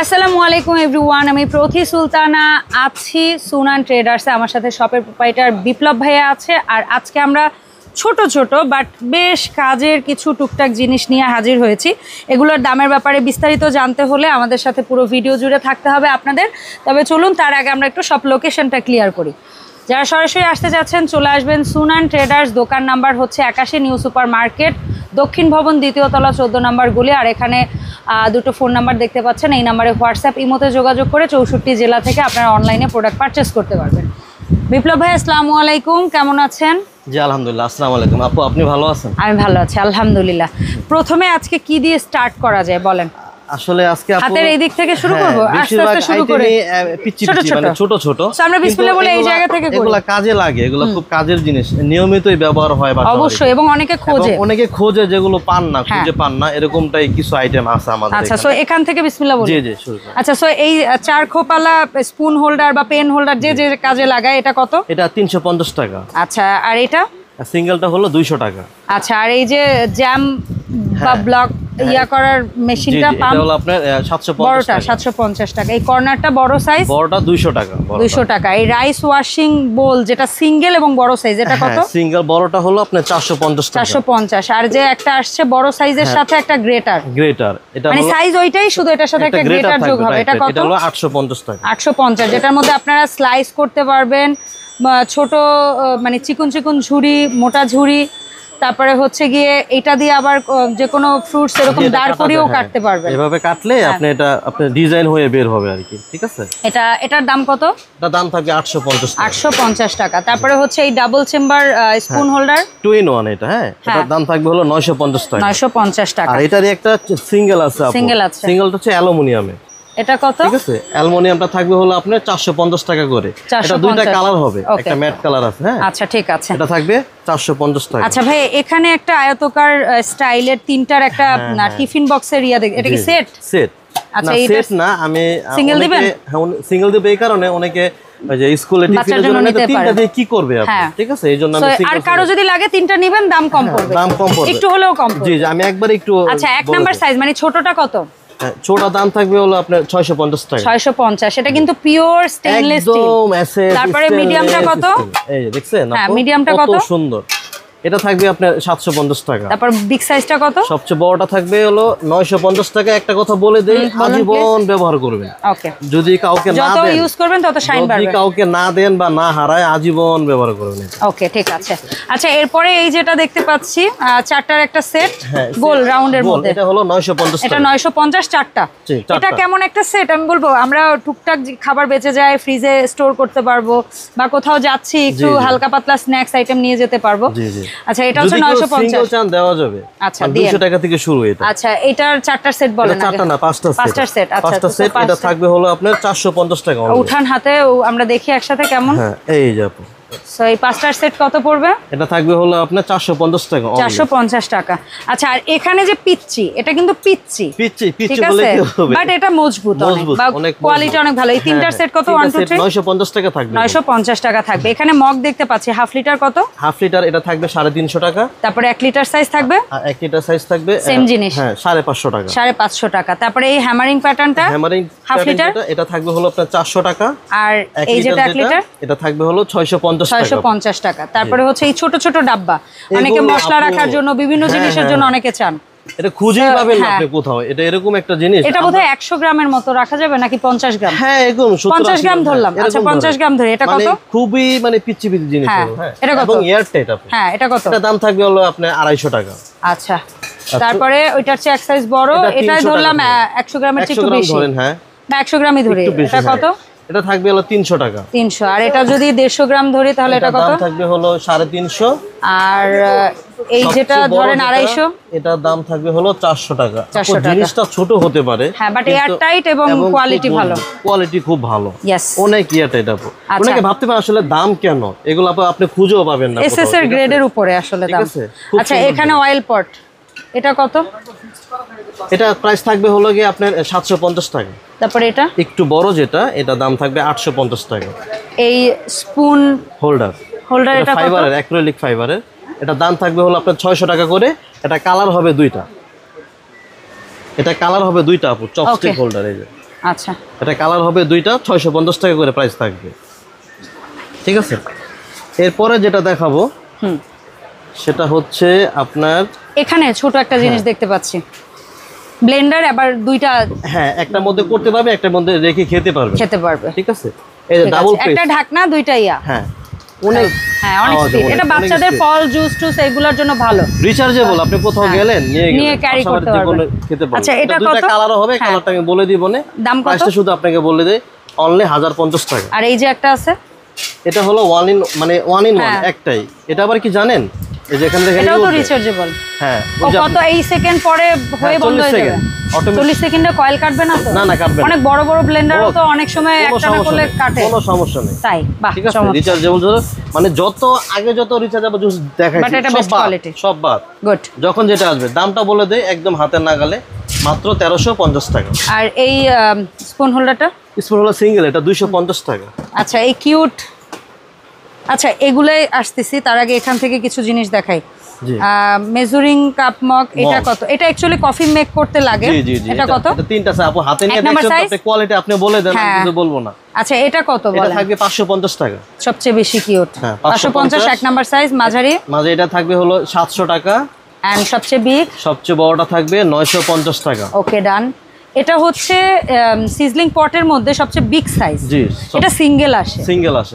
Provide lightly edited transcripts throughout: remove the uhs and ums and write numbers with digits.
আসসালামু আলাইকুম এভরিওয়ান, আমি প্রথি সুলতানা আছি সুনান ট্রেডার্সে। আমার সাথে শপের প্রোপাইটার বিপ্লব ভাইয়া আছে। আর আজকে আমরা ছোট ছোট বাট বেশ কাজের কিছু টুকটাক জিনিস নিয়ে হাজির হয়েছি। এগুলোর দামের ব্যাপারে বিস্তারিত জানতে হলে আমাদের সাথে পুরো ভিডিও জুড়ে থাকতে হবে আপনাদের। তবে চলুন তার আগে আমরা একটু সব লোকেশনটা ক্লিয়ার করি। যারা সরাসরি আসতে যাচ্ছেন চলে আসবেন সুনান ট্রেডার্স, দোকান নাম্বার হচ্ছে 81 নিউ সুপার মার্কেট, দক্ষিণ ভবন, দ্বিতীয় তলা, 14 নম্বর গলি। আর এখানে দুটো ফোন নাম্বার দেখতে পাচ্ছেন, এই নাম্বারে হোয়াটসঅ্যাপ ইমোতে যোগাযোগ করে 64 জেলা থেকে আপনারা অনলাইনে প্রোডাক্ট পারচেস করতে পারবেন। বিপ্লব ভাই আসসালামু আলাইকুম, কেমন আছেন? জি আলহামদুলিল্লাহ। আসসালামু আলাইকুম আপু, আপনি ভালো আছেন? আমি ভালো আছি আলহামদুলিল্লাহ। প্রথমে আজকে কি দিয়ে স্টার্ট করা যায় বলেন? আসলে আজকে আপু হাতের এই দিক থেকে শুরু করব, আস্তে আস্তে শুরু করে পিচ্চি পিচ্চি মানে ছোট ছোট। সো আমরা বিসমিল্লাহ বলে এই জায়গা থেকে করি। এগুলা কাজে লাগে, এগুলা খুব কাজের জিনিস, নিয়মিতই ব্যবহার হয় বাসায় অবশ্যই, এবং অনেকে খোঁজে যেগুলো পান না, খুঁজে পান না, এরকমটাই কিছু আইটেম আছে আমাদের। আচ্ছা, সো এখান থেকে বিসমিল্লাহ বলি। জি জি শুরু করুন। আচ্ছা, সো এই চার খোপালা স্পুন হোল্ডার বা পেন হোল্ডার যে যে কাজে লাগায় এটা কত? এটা 350 টাকা। আচ্ছা, আর এটা সিঙ্গেলটা হলো 200 টাকা। আচ্ছা, আর এই যে জ্যাম বা ব্লক ইয়া করার মেশিনটা পাম্প, এটা হলো আপনার 750 বড়টা টাকা। 750 টাকা। এই কর্নারটা বড় সাইজ, বড়টা 200 টাকা। 200 টাকা। এই রাইস ওয়াশিং বোল যেটা সিঙ্গেল এবং বড় সাইজ, এটা কত? সিঙ্গেল বড়টা হলো আপনার 450 টাকা। 450। আর যে একটা আসছে বড় সাইজের সাথে একটা গ্রেটার, এটা মানে সাইজ ওইটাই, শুধু এটার সাথে একটা গ্রেটার যোগ হবে, এটা কত? এটা হলো 850 টাকা। 850, যেটার মধ্যে আপনারা স্লাইস করতে পারবেন, ছোট মানে চিকন চিকন ঝুড়ি, মোটা ঝুড়ি, তারপরে হচ্ছে গিয়ে এটা দিয়ে আবার যে কোনো ফ্রুটস এরকম দাঁড় করিয়েও কাটতে পারবেন। এভাবে কাটলে আপনি এটা আপনার ডিজাইন হয়ে বের হবে আর কি, ঠিক আছে? এটার দাম কত? এটা দাম থাকবে 850 টাকা। 850 টাকা। তারপরে হচ্ছে এই double chamber spoon holder 2 in 1, এটা এটার দাম থাকবে হলো 950 টাকা। 950 টাকা। আর এটারই একটা সিঙ্গেল আছে আপু, সিঙ্গেলটা হচ্ছে অ্যালুমিনিয়ামে। এটা কত? ঠিক আছে, অ্যালুমিনিয়ামটা থাকবে হলো আপনার 450 টাকা করে। এটা দুইটা কালার হবে, একটা ম্যাট কালার আছে। আচ্ছা ঠিক আছে, এটা থাকবে 450 টাকা। আচ্ছা ভাই, এখানে একটা আয়তকার স্টাইলের তিনটার একটা টিফিন বক্সের ইয়া দেখ, এটা কি সেট? সেট আচ্ছা, না সেট না, আমি সিঙ্গেল দিবেন? সিঙ্গেল দিবে এই কারণে অনেকে যে স্কুলে টিফিনের জন্য তিনটা দিয়ে কি করবে আপনি, ঠিক আছে? এইজন্য আমি সিঙ্গেল। আর কারো যদি লাগে তিনটা নেবেন, দাম কম পড়বে, দাম কম পড়বে, একটু হলেও কম পড়বে। জি জি, আমি একবার একটু। আচ্ছা, এক নাম্বার সাইজ মানে ছোটটা কত? ছোটটা দাম থাকবে হলো আপনার 650 টাকা। 650, এটা কিন্তু পিওর স্টেইনলেস স্টিল। একদম এসএস। তারপরে মিডিয়ামটা কত? এই যে দেখছেন হ্যাঁ, মিডিয়ামটা কত? কত সুন্দর। এটা থাকবে আপনার 750 টাকা। তারপর বিগ সাইজটা কত? সবচেয়ে বড়টা থাকবে হলো 950 টাকা। একটা কথা বলে দেই, আজীবন ব্যবহার করবেন। ওকে, যদি কাউকে না যত দেন, ইউজ করবেন তত শাইন বাড়বে। যদি কাউকে না দেন বা না হারায়, আজীবন ব্যবহার করবেন। ওকে ঠিক আছে। আচ্ছা, এরপরে এই যেটা দেখতে পাচ্ছি চারটার একটা সেট, গোল রাউন্ডের মধ্যে, এটা হলো 950 টাকা। এটা 950 চারটা। এটা কেমন একটা সেট আমি বলবো, আমরা টুকটাক খাবার বেঁচে যায় ফ্রিজে স্টোর করতে পারবো, বা কোথাও যাচ্ছি একটু হালকা পাতলা স্ন্যাক্স আইটেম নিয়ে যেতে পারবো। আচ্ছা, এটা হচ্ছে 950। সিঙ্গেল চান দেওয়া যাবে। আচ্ছা, 200 টাকা থেকে শুরু এটা। আচ্ছা, এটার চারটার সেট বলেন। চারটা না, পাঁচটা সেট। আচ্ছা, পাঁচটা সেট। এটা থাকবে হলো আপনার 450 টাকা। উঠান হাতে, আমরা দেখি একসাথে কেমন। হ্যাঁ, এই যে আপু, সো এই পাঁচটার সেট কত পড়বে? এটা থাকবে হলো আপনার 450 টাকা। 450 টাকা। আচ্ছা, আর এখানে যে পিচ্চি, এটা কিন্তু পিচ্চি বলে কি হবে, বাট এটা মজবুত অনেক, কোয়ালিটি অনেক ভালো। এই তিনটার সেট কত? 1 2 3 950 টাকা থাকবে। 950 টাকা থাকবে। এখানে মগ দেখতে পাচ্ছি, হাফ লিটার কত? হাফ লিটার এটা থাকবে 350 টাকা। তারপরে 1 লিটার সাইজ থাকবে, 1 লিটার সাইজ থাকবে সেম জিনিস, হ্যাঁ, 550 টাকা। 550 টাকা। তারপরে এই হ্যামারিং প্যাটার্নটা, হাফ লিটার, এটা থাকবে হলো আপনার 400 টাকা। আর এই যেটা 1 লিটার, এটা থাকবে হলো 650 টাকা। তারপরে হচ্ছে এই ছোট ছোট ডাব্বা, অনেকে মশলা রাখার জন্য, বিভিন্ন জিনিসের জন্য অনেকে চান। এটা খুঁজেই পাবেন না আপনি কোথাও। এটা এরকম একটা জিনিস, এটা বোধহয় 100 গ্রামের মতো রাখা যাবে নাকি 50 গ্রাম? হ্যাঁ, এরকম 50 গ্রাম ধরলাম। আচ্ছা, 50 গ্রাম ধরে। এটা কত? খুবই মানে পিচ্চি পিচ্চি জিনিস। হ্যাঁ, এটা কত? এবং এয়ারটাইট আপনি। হ্যাঁ, এটা কত? এটা দাম থাকবে হলো আপনার 250 টাকা। আচ্ছা, তারপরে ওইটার চেয়ে এক সাইজ বড়, এটাই ধরলাম 100 গ্রামের চেয়ে একটু বেশি ধরেন। হ্যাঁ, না 100 গ্রামই ধরি। এটা কত? এটা থাকবে হলো 300 টাকা। 300। আর এটা যদি 150 গ্রাম ধরি তাহলে এটা কত? দাম থাকবে হলো 350। আর এই যেটা ধরেন 250, এটার দাম থাকবে হলো 400 টাকা। জিনিসটা ছোট হতে পারে, হ্যাঁ, বাট এয়ার টাইট এবং কোয়ালিটি ভালো। কোয়ালিটি খুব ভালো, यस, অনেক এয়ার টাইট আপু। অনেকে ভাবতে পারে আসলে দাম কেন, এগুলো আপনি খুঁজেও পাবেন না। এসএস এর গ্রেডের উপরে আসলে দাম। আচ্ছা, এখানে অয়েল পট, এটা কত? এটা প্রাইস থাকবে হলো গিয়ে আপনার 750 টাকা। তারপরে এটা একটু বড় যেটা, এটা দাম থাকবে 850 টাকা। এই স্পুন হোল্ডার, এটা ফাইবারের, অ্যাক্রিলিক ফাইবারের। এটা দাম থাকবে হলো আপনার 600 টাকা করে। এটা কালার হবে দুইটা, আপু, চপস্টিক হোল্ডার। এই যে আচ্ছা, এটা কালার হবে দুইটা, 650 টাকা করে প্রাইস থাকবে। ঠিক আছে, এরপরে যেটা দেখাবো সেটা হচ্ছে আপনার এখানে ছোট একটা জিনিস দেখতে পাচ্ছি, ব্লেন্ডার আবার দুইটা। হ্যাঁ, একটার মধ্যে করতে পারবে, একটার মধ্যে রেখে খেতে পারবে। ঠিক আছে, এই যে ডাবল প্রেস, একটা ঢাকনা দুইটা ইয়া। হ্যাঁ অনেক স্পিড। এটা বাচ্চাদের ফল জুস টুস এগুলোর জন্য ভালো, রিচার্জেবল। আপনি কোথাও গেলেন নিয়ে ক্যারি করতে পারবেন, খেতে পারবেন। আচ্ছা, এটা দুটো কালারও হবে, কালারটা আমি বলে দিব না, দাম কত প্রাইসটা শুধু আপনাকে বলে দেই, অনলি 1050 টাকা। আর এই যে একটা আছে, এটা হলো ওয়ান ইন ওয়ান একটাই। এটা আবার কি জানেন, এই যে এখান থেকে এটাও তো রিচার্জেবল। হ্যাঁ, কত এই সেকেন্ড পরে হয়ে বন্ধ হয়ে যাবে? 40 সেকেন্ডে কয়েল কাটবে না তো? না কাটবে না। অনেক বড় বড় ব্লেন্ডারও তো অনেক সময় একটা না করলে কাটে, কোনো সমস্যা নেই। তাই বাহ, ঠিক আছে, রিচার্জেবল মানে যত আগে যত রিচার্জেবল জুস দেখাইছি সব বাদ। গুড। যখন যেটা আসবে দামটা বলে দেই একদম হাতের নাগালে, মাত্র 1350 টাকা। আর এই স্পুন হোল্ডারটা? স্পুন হোল্ডার সিঙ্গেল, এটা 250 টাকা। আচ্ছা, এই কিউট। আচ্ছা, এগুলাই আসতেছি, তার আগে এখান থেকে কিছু জিনিস দেখাই। মেজারিং কাপ মগ, এটা কত? এটা অ্যাকচুয়ালি কফি মেক করতে লাগে। এটা কত? এটা তিনটা আছে আপু, হাতে নিয়ে দেখছেন, আপনি কোয়ালিটি আপনি বলে দেন, আমি কিছু বলবো না। আচ্ছা, এটা কত বলেন? এটা থাকবে 550 টাকা। সবচেয়ে বেশি কিউট 550। এক নাম্বার সাইজ মাঝারি এটা থাকবে হলো 700 টাকা। এন্ড সবচেয়ে বিগ, সবচেয়ে বড়টা থাকবে 950 টাকা। ওকে, ডান। এটা হচ্ছে সিজলিং পটের মধ্যে সবচেয়ে বিগ সাইজ। জি, এটা সিঙ্গেল আসে।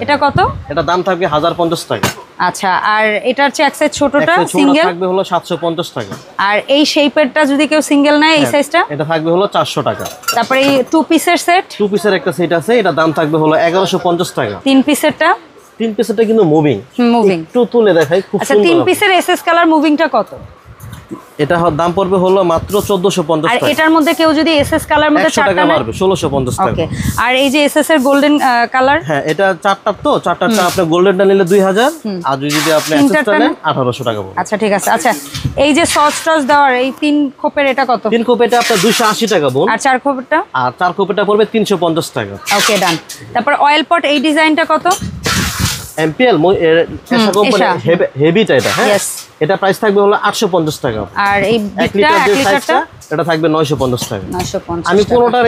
এটা কত? এটা দাম থাকবে 1050 টাকা। আচ্ছা, আর এটার চেয়ে এক সাইজ ছোটটা সিঙ্গেল থাকবে হলো 750 টাকা। আর এই শেপেরটা যদি কেউ সিঙ্গেল নেয়, এই সাইজটা এটা থাকবে হলো 400 টাকা। তারপরে এই 2 পিসের সেট, 2 পিসের একটা সেট আছে, এটা দাম থাকবে হলো 1150 টাকা। 3 পিসেরটা? 3 পিসেরটা কিন্তু মুভিং একটু তুলে দেখাই, খুব সুন্দর। আচ্ছা, 3 পিসের এসএস কালার মুভিংটা কত? এটা দাম পড়বে হলো মাত্র 1450 টাকা। আর এটার মধ্যে কেউ যদি এসএস কালার মধ্যে 4টা টাকা মারবে 1650 টাকা। ওকে। আর এই যে এসএস এর গোল্ডেন কালার, হ্যাঁ এটা 4টা, তো 4টা আপনি গোল্ডেনটা নিলে 2000, আর যদি আপনি এসএসটা নেন 1800 টাকা পড়বে। আচ্ছা, ঠিক আছে। আচ্ছা, এই যে সস টস দেওয়ার এই 3 খোপের, এটা কত? 3 খোপ এটা আপনার 280 টাকা বোন। আর 4 খোপটা? আর 4 খোপটা পড়বে 350 টাকা। ওকে, ডান। তারপর অয়েল পট, এই ডিজাইনটা কত? এমপিএল এসা কোম্পানি হেভিটা এটা। হ্যাঁ, এটা প্রাইস থাকবে হলো 850 টাকা। আর এই 1 লিটারটা এটা থাকবে 950 টাকা। 950। আমি কোনোটার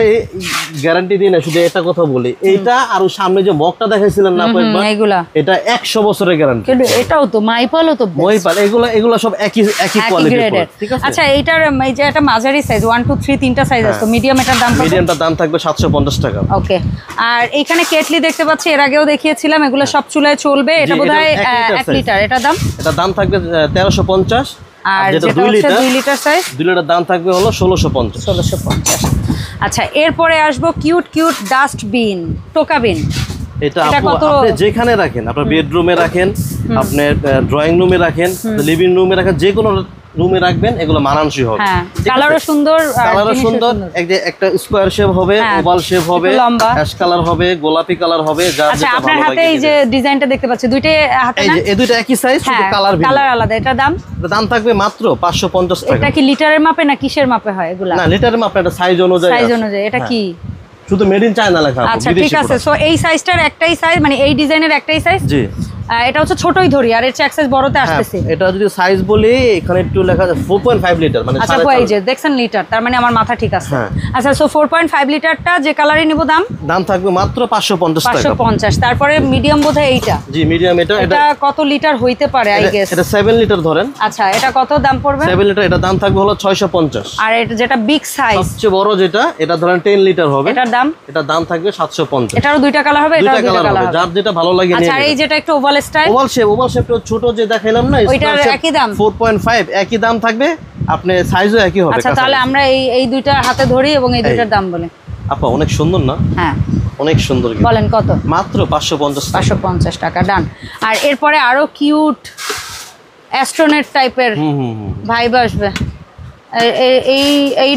গ্যারান্টি দিই না, শুধু এটা কথা বলি, এইটা আর সামনে যে মগটা দেখাইছিলেন না এগুলা, এটা 100 বছরের গ্যারান্টি। কিন্তু এটাও তো মাইপালও তো মাইপাল, এগুলা সব একই কোয়ালিটির। ঠিক আছে। আচ্ছা, এইটার এই যে একটা মাঝারি সাইজ 1 2 3 তিনটা সাইজ আছে, মিডিয়াম, এটার দাম কত? মিডিয়ামটার দাম থাকবে 750 টাকা। ওকে। আর এইখানে কেটলি দেখতে পাচ্ছি, এর আগেও দেখিয়েছিলাম, এগুলো সব চুলায় চলবে। এটা বোধহয় 1 লিটার। এটার দাম থাকবে 1350। আর যেটা 2 লিটার সাইজ, 2 লিটার দাম থাকবে হলো 1650। আচ্ছা, এরপরে আসবো কিউট কিউট ডাস্টবিন, টোকা বিন। এটা আপনি যেখানে রাখেন, আপনার বেডরুমে রাখেন, আপনার ড্রয়িং রুমে রাখেন, লিভিং রুমে রাখেন, যে কোনো রুমে রাখবেন, এগুলো মানানসই হবে। কালারও সুন্দর, একটা স্কয়ার শেপ হবে, ওভাল শেপ হবে, অ্যাশ কালার হবে, গোলাপি কালার হবে। আচ্ছা, আপনার হাতে এই যে ডিজাইনটা দেখতে পাচ্ছি, দুইটাই হাতে না? এই দুইটা একই সাইজ, শুধু কালার আলাদা। এটা দাম থাকবে মাত্র 550 টাকা। এটা কি লিটারের মাপে না কিসের মাপে হয় এগুলা? না, লিটারের মাপে, এটা সাইজ অনুযায়ী। এটা কি শুধু মেড ইন চায়না লেখা আছে? আচ্ছা, ঠিক আছে। সো এই সাইজটার একটাই সাইজ, মানে এই ডিজাইনের একটাই সাইজ। জি, এটা হচ্ছে ছোটই ধরি, আর এর চেয়ে এক সাইজ বড়তে আসতেছে। এটা যদি সাইজ বলি, এখানে একটু লেখা আছে 4.5 লিটার, মানে আচ্ছা, এই যে দেখছেন লিটার, তার মানে আমার মাথা ঠিক আছে। আচ্ছা, সো 4.5 লিটারটা যে কালারে নিব, দাম থাকবে মাত্র 550 টাকা। 550। তারপরে মিডিয়াম বোধহয় এইটা। জি, মিডিয়াম। এটা কত লিটার হইতে পারে আই গেস? এটা 7 লিটার ধরেন। আচ্ছা, এটা কত দাম পড়বে? 7 লিটার, এটা দাম থাকবে হলো 650। আর এটা যেটা বিগ সাইজ, সবচেয়ে বড় যেটা, এটা ধরেন 10 লিটার হবে। এটার দাম থাকবে 750। এটারও দুইটা কালার হবে, এটারও দুইটা কালার হবে, যার যেটা ভালো লাগে। আচ্ছা, আর এই যেটা একটু ওভাল স্টাইল, ওভাল শেপ ছোট যে দেখাইলাম না, ওইটার একই দাম 4.5, একই দাম থাকবে, আপনি সাইজও একই হবে। আচ্ছা, তাহলে আমরা এই দুইটা হাতে ধরি এবং এই দুইটার দাম বলি। আপা অনেক সুন্দর না? হ্যাঁ, অনেক সুন্দর। বলেন কত? মাত্র 550 টাকা। ডান। আর এরপরে আরো কিউট অ্যাস্ট্রোনেট টাইপের ভাইব আসবে। এই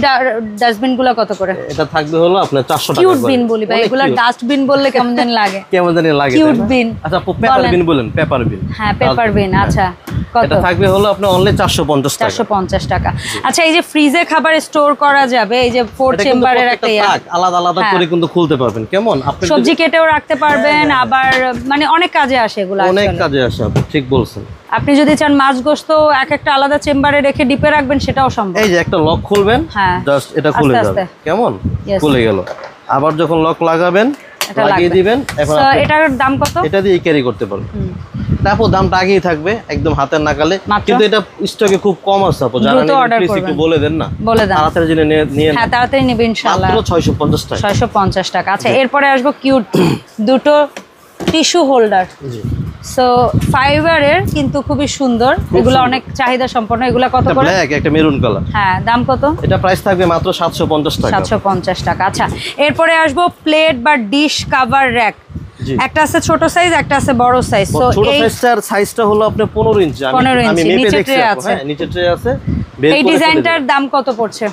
ডাস্টবিন গুলো কত করে? এটা থাকবে হলো আপনার 400 টাকা। কিউট বিন বলি ভাই, এগুলা ডাস্টবিন বললে কেমন জানি লাগে। কেমন জানি লাগে। কিউট বিন। আচ্ছা, পেপার বিন বলেন, পেপার বিন। হ্যাঁ, পেপার বিন। আচ্ছা, কত? এটা থাকবে হলো আপনার অনলি 450 টাকা। 450 টাকা। আচ্ছা, এই যে ফ্রিজে খাবার স্টোর করা যাবে, এই যে 4 চেম্বারের একটা আলাদা আলাদা করে কিন্তু খুলতে পারবেন। কেমন? আপনি সবজি কেটেও রাখতে পারবেন, আবার মানে অনেক কাজে আসে এগুলো। অনেক কাজে আসে, আপনি ঠিক বলছেন। আপনি যদি চান মাছ গোশত একটা আলাদা চেম্বারে রেখে ডিপে রাখবেন, সেটাও সম্ভব। এই যে একটা লক খুলবেন, জাস্ট এটা খুলে যাবে। কেমন? খুলে গেল। আবার যখন লক লাগাবেন লাগিয়ে দিবেন। এখন So, এটার দাম কত? এটা দিয়ে ক্যারি করতে পারবেন। তারপর দামটা আগেই থাকবে একদম হাতের নাগালে, কিন্তু এটা স্টকে খুব কম আছে আপু, যারা প্লিজ একটু বলে দেন না, বলে দেন তাড়াতাড়ি জেনে নিয়ে। হ্যাঁ তাড়াতাড়ি নেবে ইনশাআল্লাহ। মাত্র 650 টাকা। 650 টাকা। আচ্ছা এরপরে আসবো কিউট দুটো টিস্যু হোল্ডার। জি, সো ফাইবারের কিন্তু খুবই সুন্দর, এগুলো অনেক চাহিদা সম্পন্ন। এগুলো কত করে? ব্ল্যাক একটা মেরুন কালার। হ্যাঁ দাম কত? এটা প্রাইস থাকবে মাত্র 750 টাকা। 750 টাকা। আচ্ছা এরপরে আসবো প্লেট বা ডিশ কভার র‍্যাক। একটা আছে ছোট সাইজ, একটা আছে বড় সাইজ। সো ছোট সাইজটা হলো আপনার 15 ইঞ্চি। আমি মেপে দেখছি, হ্যাঁ নিচে ট্রে আছে। এই ডিজাইনটার দাম কত পড়ছে?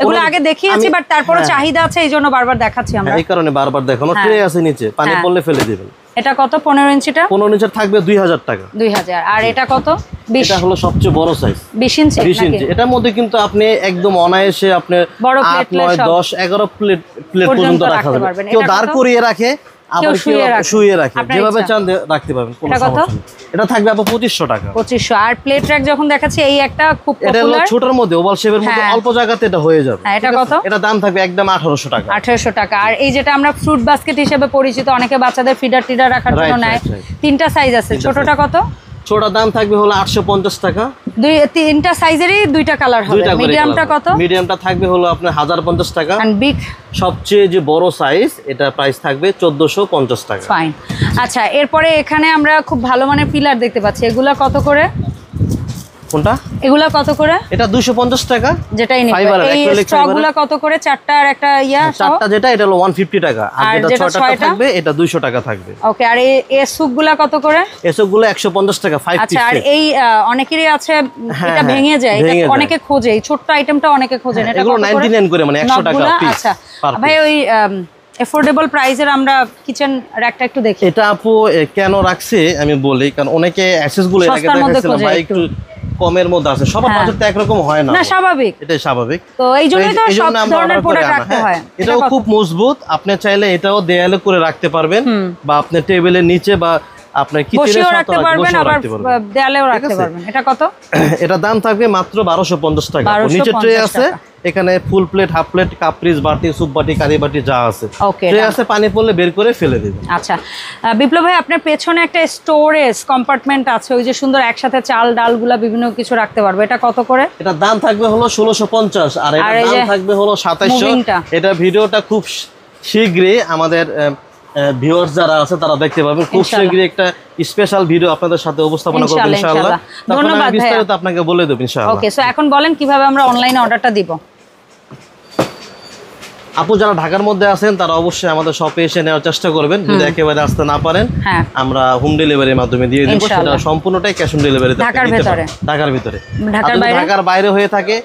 এগুলো আগে দেখিয়েছি বাট তারপরে চাহিদা আছে এইজন্য বারবার দেখাচ্ছি আমরা। এই কারণে বারবার দেখানো। ট্রে আছে নিচে, পানি পড়লে ফেলে দিবেন। এটা কত? 15 ইঞ্চিটা? 15 ইঞ্চি থাকবে 2000 টাকা। 2000। আর এটা কত? 20। এটা হলো সবচেয়ে বড় সাইজ। 20 ইঞ্চি। 20 ইঞ্চি। এটার মধ্যে কিন্তু আপনি একদম অনায়াসে আপনি 8 9 10 11 প্লেট পর্যন্ত রাখা যাবে। কেউ দাঁড় করিয়ে রাখে, আবার শুয়ে রাখে, যেভাবে চান রাখতে পারবেন, কোনো সমস্যা নেই। এটা থাকবে আপু 2500 টাকা। 2500। আর প্লেট র‍্যাক যখন দেখাচ্ছি এই একটা খুব পপুলার, এটা হলো ছোটর মধ্যে ওভাল শেপের মধ্যে অল্প জায়গাতে এটা হয়ে যাবে। হ্যাঁ এটা কত? এটা দাম থাকবে একদম 1800 টাকা। 1800 টাকা। আর এই যেটা আমরা ফ্রুট বাস্কেট হিসেবে পরিচিত, অনেকে বাচ্চাদের ফিডার রাখার জন্য নেয়, তিনটা সাইজ আছে। ছোটটা কত? ছোটটার দাম থাকবে হলো 850 টাকা। তিনটা সাইজেরই দুইটা কালার হবে। মিডিয়ামটা কত? মিডিয়ামটা থাকবে হলো আপনার 1050 টাকা। এন্ড বিগ সবচেয়ে যে বড় সাইজ, এটা প্রাইস থাকবে 1450 টাকা। ফাইন। আচ্ছা এরপরে এখানে আমরা খুব ভালো মানের পিলার দেখতে পাচ্ছি, এগুলা কত করে? কোনটা? এগুলা কত করে? এটা 250 টাকা। যেটাই নিবে। এই স্টকগুলা কত করে? চারটা আর একটা ইয়া সহ? চারটা যেটা এটা হলো 150 টাকা। আর যেটা ছয়টা থাকবে এটা 200 টাকা থাকবে। ওকে। আর এই সুপগুলা কত করে? এই সুপগুলো 150 টাকা 5 পিস। আচ্ছা আর এই অনেকেরই আছে এটা ভেঙে যায়, এটা অনেকে খোঁজে, এই ছোট্ট আইটেমটা অনেকে খোঁজেন, এটা এগুলো 99 করে, মানে 100 টাকা পিস। আচ্ছা ভাই ওই এফোর্ডেবল প্রাইসের আমরা কিচেন র‍্যাকটা একটু দেখি। এটা আপু কেন রাখছে আমি বলি, কারণ অনেকে অ্যাক্সেস গুলো এর আগে দেখাচ্ছিল ভাই একটু কমের মধ্যে আছে, সবার বাজেট তো একরকম হয় না। না স্বাভাবিক, এটাই স্বাভাবিক। তো এইজন্যই তো সব ধরনের প্রোডাক্ট রাখতে হয়। এটাও খুব মজবুত, আপনি চাইলে এটাও দেয়ালে করে রাখতে পারবেন, বা আপনি টেবিলের নিচে বা আপনার কিচেনে রাখতে পারবেন, আবার দেয়ালেও রাখতে পারবেন। এটা কত? এটা দাম থাকবে মাত্র 1250 টাকা। নিচে ট্রে আছে, এখানে full plate, half plate, cup piece, বাটি, সুপ বাটি, কারি বাটি যা আছে। ট্রে আছে, পানি পড়লে বের করে ফেলে দিবেন। আচ্ছা বিপ্লব ভাই আপনার পেছনে একটা স্টোরেজ কম্পার্টমেন্ট আছে, ওই যে সুন্দর একসাথে চাল ডালগুলা বিভিন্ন কিছু রাখতে পারবে, এটা কত করে? এটা দাম থাকবে হলো 1650। আর এটা দাম থাকবে হলো 2700। এটা ভিডিওটা খুব শীঘ্রই আমাদের ভিউয়ার্স যারা আছে তারা দেখতে পাবেন, খুব শীঘ্রই একটা স্পেশাল ভিডিও আপনাদের সাথে উপস্থাপনা করব ইনশাআল্লাহ। ধন্যবাদ ভাই, বিস্তারিত আপনাকে বলে দেব ইনশাআল্লাহ। ওকে, সো এখন বলেন কিভাবে আমরা অনলাইনে অর্ডারটা দিব। আপু যারা ঢাকার মধ্যে আছেন তারা অবশ্যই আমাদের শপে এসে নেওয়ার চেষ্টা করবেন, যদি একেবারে আসতে না পারেন আমরা হোম ডেলিভারির মাধ্যমে দিয়ে দেব, সেটা সম্পূর্ণটাই ক্যাশ অন ডেলিভারি। ঢাকার ভিতরে, ঢাকার বাইরে হয়ে থাকে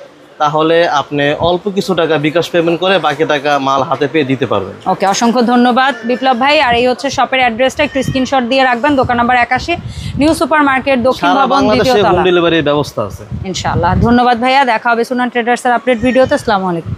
তাহলে আপনি অল্প কিছু টাকা বিকাশ পেমেন্ট করে বাকি টাকা মাল হাতে পেয়ে দিতে পারবেন। ওকে, অসংখ্য ধন্যবাদ বিপ্লব ভাই। আর এই হচ্ছে শপের অ্যাড্রেসটা একটু স্ক্রিনশট দিয়ে রাখবেন। দোকান নাম্বার 81, নিউ সুপার মার্কেট, দক্ষিণ ভবন, দ্বিতীয় তলা। হোম ডেলিভারির ব্যবস্থা আছে ইনশাআল্লাহ। ধন্যবাদ ভাইয়া, দেখা হবে সুনান ট্রেডার্সের আপডেট ভিডিওতে। আসসালামু আলাইকুম।